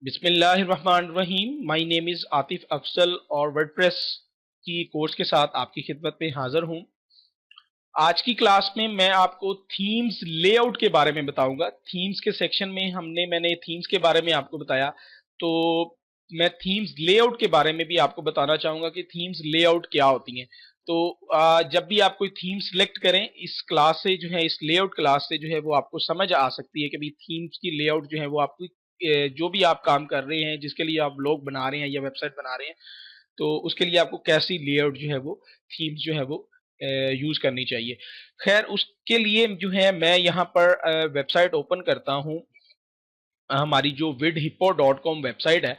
बिस्मिल्लाहिर्रहमानिर्रहीम। My name is Atif Afzal और WordPress की कोर्स के साथ आपकी खिदमत में हाजिर हूँ। आज की क्लास में मैं आपको थीम्स लेआउट के बारे में बताऊंगा। थीम्स के सेक्शन में मैंने थीम्स के बारे में आपको बताया, तो मैं थीम्स लेआउट के बारे में भी आपको बताना चाहूंगा कि थीम्स लेआउट क्या होती हैं। तो जब भी आप कोई थीम सिलेक्ट करें इस क्लास से जो है, इस लेआउट क्लास से जो है वो आपको समझ आ सकती है कि भाई थीम्स की लेआउट जो है वो आपको जो भी आप काम कर रहे हैं, जिसके लिए आप ब्लॉग बना रहे हैं या वेबसाइट बना रहे हैं, तो उसके लिए आपको कैसी लेआउट जो है वो थीम्स जो है वो यूज करनी चाहिए। खैर, उसके लिए जो है मैं यहाँ पर वेबसाइट ओपन करता हूँ। हमारी जो vidhippo.com वेबसाइट है,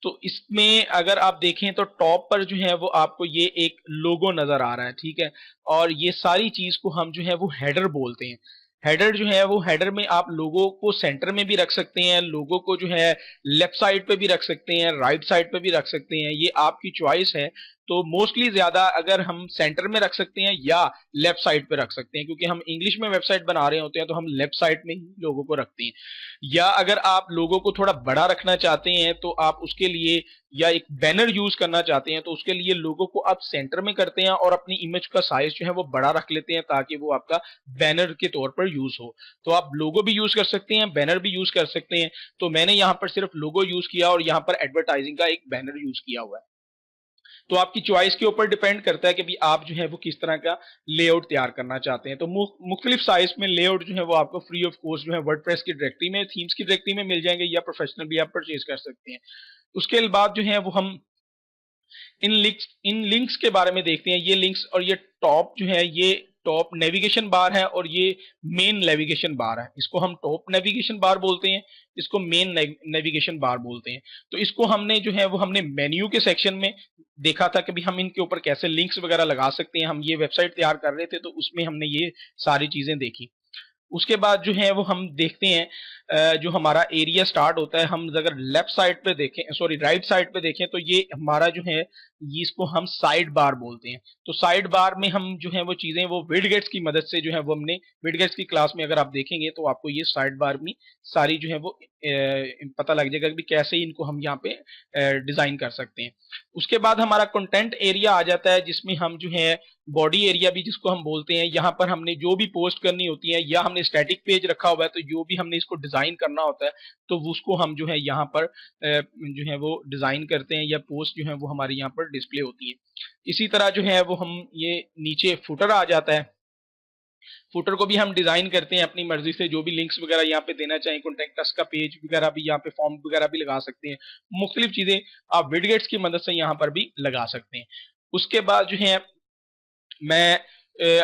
तो इसमें अगर आप देखें तो टॉप पर जो है वो आपको ये एक लोगो नजर आ रहा है, ठीक है। और ये सारी चीज को हम जो है वो हेडर बोलते हैं। हेडर जो है वो, हेडर में आप लोगो को सेंटर में भी रख सकते हैं, लोगो को जो है लेफ्ट साइड पे भी रख सकते हैं, राइट साइड पे भी रख सकते हैं, ये आपकी चॉइस है। तो मोस्टली ज्यादा अगर हम सेंटर में रख सकते हैं या लेफ्ट साइड पे रख सकते हैं, क्योंकि हम इंग्लिश में वेबसाइट बना रहे होते हैं तो हम लेफ्ट साइड में ही लोगों को रखते हैं। या अगर आप लोगों को थोड़ा बड़ा रखना चाहते हैं तो आप उसके लिए, या एक बैनर यूज करना चाहते हैं तो उसके लिए लोगों को आप सेंटर में करते हैं और अपनी इमेज का साइज जो है वो बड़ा रख लेते हैं ताकि वो आपका बैनर के तौर पर यूज हो। तो आप लोगो भी यूज कर सकते हैं, बैनर भी यूज कर सकते हैं। तो मैंने यहाँ पर सिर्फ लोगो यूज किया और यहाँ पर एडवर्टाइजिंग का एक बैनर यूज किया हुआ है। तो आपकी चॉइस के ऊपर डिपेंड करता है कि भी आप जो है वो किस तरह का लेआउट तैयार करना चाहते हैं। तो मुख्तलिफ साइज में लेआउट जो है वो आपको फ्री ऑफ कॉस्ट जो है वर्डप्रेस की डायरेक्टरी में, थीम्स की डायरेक्टरी में मिल जाएंगे, या प्रोफेशनल भी आप परचेज कर सकते हैं। उसके बाद जो है वो हम इन लिंक्स के बारे में देखते हैं। ये लिंक्स और ये टॉप जो है, ये टॉप नेविगेशन बार है और ये मेन नेविगेशन बार है। इसको हम टॉप नेविगेशन बार बोलते हैं, इसको मेन नेविगेशन बार बोलते हैं। तो इसको हमने जो है वो हमने मेन्यू के सेक्शन में देखा था कि भी हम इनके ऊपर कैसे लिंक्स वगैरह लगा सकते हैं। हम ये वेबसाइट तैयार कर रहे थे तो उसमें हमने ये सारी चीजें देखी। उसके बाद जो है वो हम देखते हैं जो हमारा एरिया स्टार्ट होता है, हम अगर लेफ्ट साइड पे देखें, सॉरी राइट साइड पे देखें, तो ये हमारा जो है ये, इसको हम साइड बार बोलते हैं। तो साइड बार में हम जो है वो चीजें वो विडगेट्स की मदद से जो है वो हमने विडगेट्स की क्लास में अगर आप देखेंगे तो आपको ये साइड बार में सारी जो है वो पता लग जाएगा कि कैसे इनको हम यहाँ पे डिजाइन कर सकते हैं। उसके बाद हमारा कंटेंट एरिया आ जाता है, जिसमें हम जो है बॉडी एरिया भी जिसको हम बोलते हैं, यहाँ पर हमने जो भी पोस्ट करनी होती है, या हमने स्टैटिक पेज रखा हुआ है तो जो भी हमने इसको डिजाइन करना होता है तो उसको हम जो है यहाँ पर जो है वो डिजाइन करते हैं, या पोस्ट जो है वो हमारी यहाँ पर डिस्प्ले होती है। इसी तरह जो है वो हम ये नीचे फुटर आ जाता है। फुटर को भी हम डिजाइन करते हैं अपनी मर्जी से, जो भी लिंक्स वगैरह यहाँ पे देना चाहें, कॉन्टेक्ट अस का पेज वगैरह भी, यहाँ पे फॉर्म वगैरह भी लगा सकते हैं। मुख्तलिफ चीजें आप विडगेट्स की मदद से यहाँ पर भी लगा सकते हैं। उसके बाद जो है मैं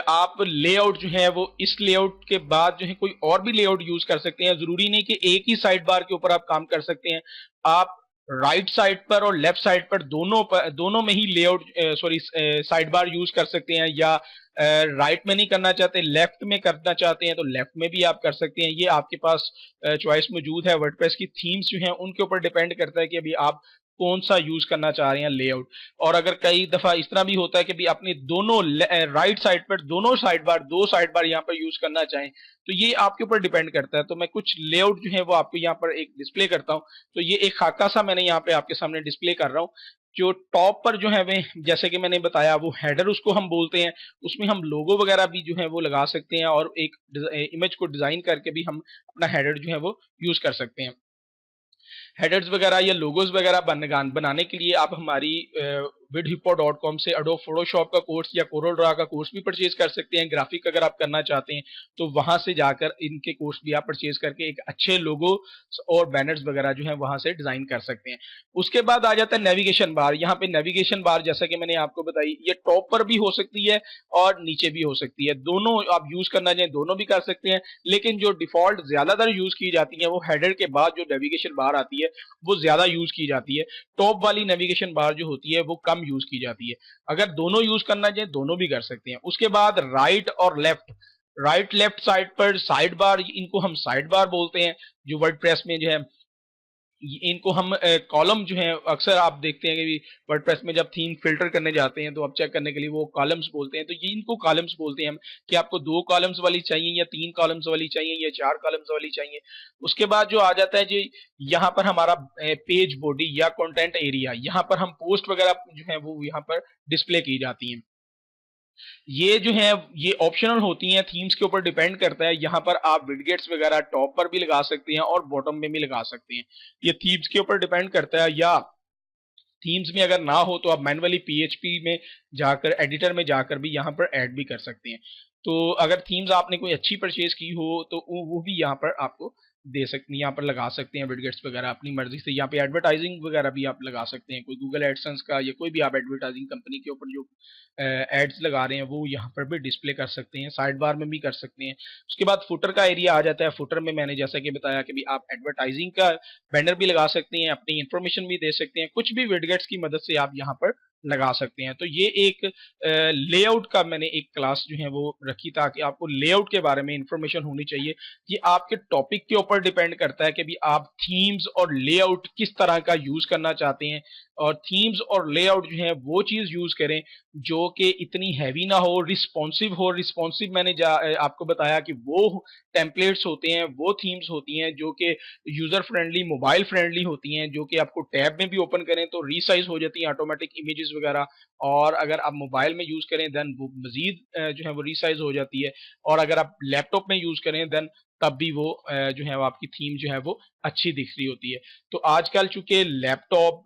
आप लेआउट जो है वो, इस लेआउट के बाद जो है कोई और भी लेआउट यूज कर सकते हैं। जरूरी नहीं कि एक ही साइड बार के ऊपर आप काम कर सकते हैं। आप राइट साइड पर और लेफ्ट साइड पर दोनों में ही layout, sorry, side bar use कर सकते हैं। या राइट में नहीं करना चाहते, लेफ्ट में करना चाहते हैं तो लेफ्ट में भी आप कर सकते हैं। ये आपके पास चॉइस मौजूद है। वर्डप्रेस की थीम्स जो हैं उनके ऊपर डिपेंड करता है कि अभी आप कौन सा यूज करना चाह रहे हैं लेआउट। और अगर कई दफा इस तरह भी होता है कि भी अपने दोनों राइट साइड पर दोनों साइड बार, दो साइड बार यहाँ पर यूज करना चाहें, तो ये आपके ऊपर डिपेंड करता है। तो मैं कुछ लेआउट जो है वो आपको यहाँ पर एक डिस्प्ले करता हूँ। तो ये एक खाका सा मैंने यहाँ पे आपके सामने डिस्प्ले कर रहा हूँ। जो टॉप पर जो है वे, जैसे कि मैंने बताया, वो हेडर उसको हम बोलते हैं। उसमें हम लोगो वगैरह भी जो है वो लगा सकते हैं और एक इमेज को डिजाइन करके भी हम अपना हेडर जो है वो यूज कर सकते हैं। हेडर्स वगैरह या लोगोज वगैरह बनाने के लिए आप हमारी vidhippo.com से एडोब फोटोशॉप का कोर्स या कोरल ड्रा का कोर्स भी परचेज कर सकते हैं। ग्राफिक अगर आप करना चाहते हैं तो वहां से जाकर इनके कोर्स भी आप परचेज करके एक अच्छे लोगो और बैनर्स वगैरह जो है वहां से डिजाइन कर सकते हैं। उसके बाद आ जाता है नेविगेशन बार। यहाँ पे नेविगेशन बार, जैसा कि मैंने आपको बताई, ये टॉप पर भी हो सकती है और नीचे भी हो सकती है। दोनों आप यूज करना चाहें दोनों भी कर सकते हैं, लेकिन जो डिफॉल्ट ज्यादातर यूज की जाती है वो हेडर के बाद जो नेविगेशन बार आती है वो ज्यादा यूज की जाती है। टॉप वाली नेविगेशन बार जो होती है वो कम यूज की जाती है। अगर दोनों यूज करना चाहें दोनों भी कर सकते हैं। उसके बाद राइट और लेफ्ट, राइट लेफ्ट साइड पर साइड बार, इनको हम साइड बार बोलते हैं। जो वर्डप्रेस में जो है इनको हम कॉलम जो है, अक्सर आप देखते हैं कि वर्डप्रेस में जब थीम फिल्टर करने जाते हैं तो आप चेक करने के लिए वो कॉलम्स बोलते हैं, तो ये इनको कॉलम्स बोलते हैं हम, कि आपको 2 कॉलम्स वाली चाहिए या 3 कॉलम्स वाली चाहिए या 4 कॉलम्स वाली चाहिए। उसके बाद जो आ जाता है जी, यहाँ पर हमारा पेज बॉडी या कंटेंट एरिया, यहाँ पर हम पोस्ट वगैरह जो है वो यहाँ पर डिस्प्ले की जाती हैं। ये जो है ये ऑप्शनल होती हैं, थीम्स के ऊपर डिपेंड करता है। यहाँ पर आप विडगेट्स वगैरह टॉप पर भी लगा सकते हैं और बॉटम में भी लगा सकते हैं। ये थीम्स के ऊपर डिपेंड करता है, या थीम्स में अगर ना हो तो आप मैनुअली पीएचपी में जाकर, एडिटर में जाकर भी यहाँ पर ऐड भी कर सकते हैं। तो अगर थीम्स आपने कोई अच्छी परचेज की हो तो वो भी यहाँ पर आपको दे सकते, यहाँ पर लगा सकते हैं विडगेट्स वगैरह अपनी मर्जी से। यहाँ पे एडवर्टाइजिंग वगैरह भी आप लगा सकते हैं, कोई गूगल एडसेंस का या कोई भी आप एडवर्टाइजिंग कंपनी के ऊपर जो एड्स लगा रहे हैं वो यहाँ पर भी डिस्प्ले कर सकते हैं, साइड बार में भी कर सकते हैं। उसके बाद फुटर का एरिया आ जाता है। फुटर में मैंने जैसा कि बताया कि भी आप एडवर्टाइजिंग का बैनर भी लगा सकते हैं, अपनी इंफॉर्मेशन भी दे सकते हैं, कुछ भी विडगेट्स की मदद से आप यहाँ पर लगा सकते हैं। तो ये एक लेआउट का मैंने एक क्लास जो है वो रखी, ताकि आपको लेआउट के बारे में इंफॉर्मेशन होनी चाहिए। ये आपके टॉपिक के ऊपर डिपेंड करता है कि भी आप थीम्स और लेआउट किस तरह का यूज करना चाहते हैं, और थीम्स और लेआउट जो है वो चीज यूज करें जो कि इतनी हैवी ना हो, रिस्पॉन्सिव हो। रिस्पॉन्सिव मैंने आपको बताया कि वो टेम्पलेट्स होते हैं, वो थीम्स होती हैं जो कि यूजर फ्रेंडली, मोबाइल फ्रेंडली होती हैं, जो कि आपको टैब में भी ओपन करें तो रीसाइज हो जाती हैं ऑटोमेटिक इमेजेस वगैरह, और अगर आप मोबाइल में यूज करें देन वो मजीद जो है वो रीसाइज हो जाती है, और अगर आप लैपटॉप में यूज करें देन तब भी वो जो है वो आपकी थीम जो है वो अच्छी दिख रही होती है। तो आजकल चूंकि लैपटॉप,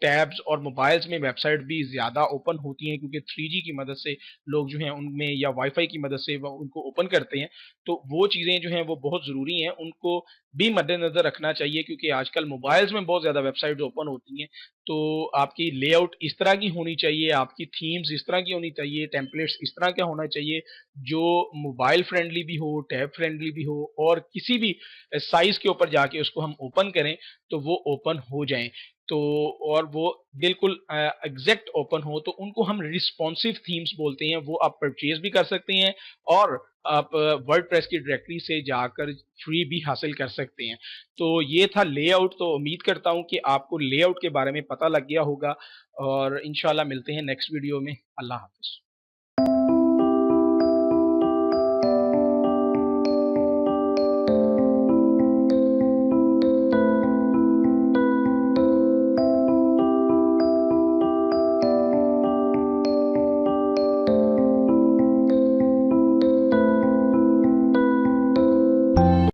टैब्स और मोबाइल्स में वेबसाइट भी ज़्यादा ओपन होती हैं, क्योंकि 3G की मदद से लोग जो हैं उनमें, या वाईफाई की मदद से वो उनको ओपन करते हैं। तो वो चीज़ें जो हैं वो बहुत ज़रूरी हैं, उनको भी मद्देनज़र रखना चाहिए, क्योंकि आजकल मोबाइल्स में बहुत ज़्यादा वेबसाइट ओपन होती हैं। तो आपकी लेआउट इस तरह की होनी चाहिए, आपकी थीम्स इस तरह की होनी चाहिए, टेम्पलेट्स इस तरह का होना चाहिए जो मोबाइल फ्रेंडली भी हो, टैब फ्रेंडली भी हो, और किसी भी साइज़ के ऊपर जाके उसको हम ओपन करें तो वो ओपन हो जाएँ। तो और वो बिल्कुल एग्ज़ैक्ट ओपन हो, तो उनको हम रिस्पॉन्सिव थीम्स बोलते हैं। वो आप परचेज़ भी कर सकते हैं, और आप वर्डप्रेस की डायरेक्टरी से जाकर फ्री भी हासिल कर सकते हैं। तो ये था लेआउट। तो उम्मीद करता हूँ कि आपको लेआउट के बारे में पता लग गया होगा, और इंशाल्लाह मिलते हैं नेक्स्ट वीडियो में। अल्लाह हाफ़िज़।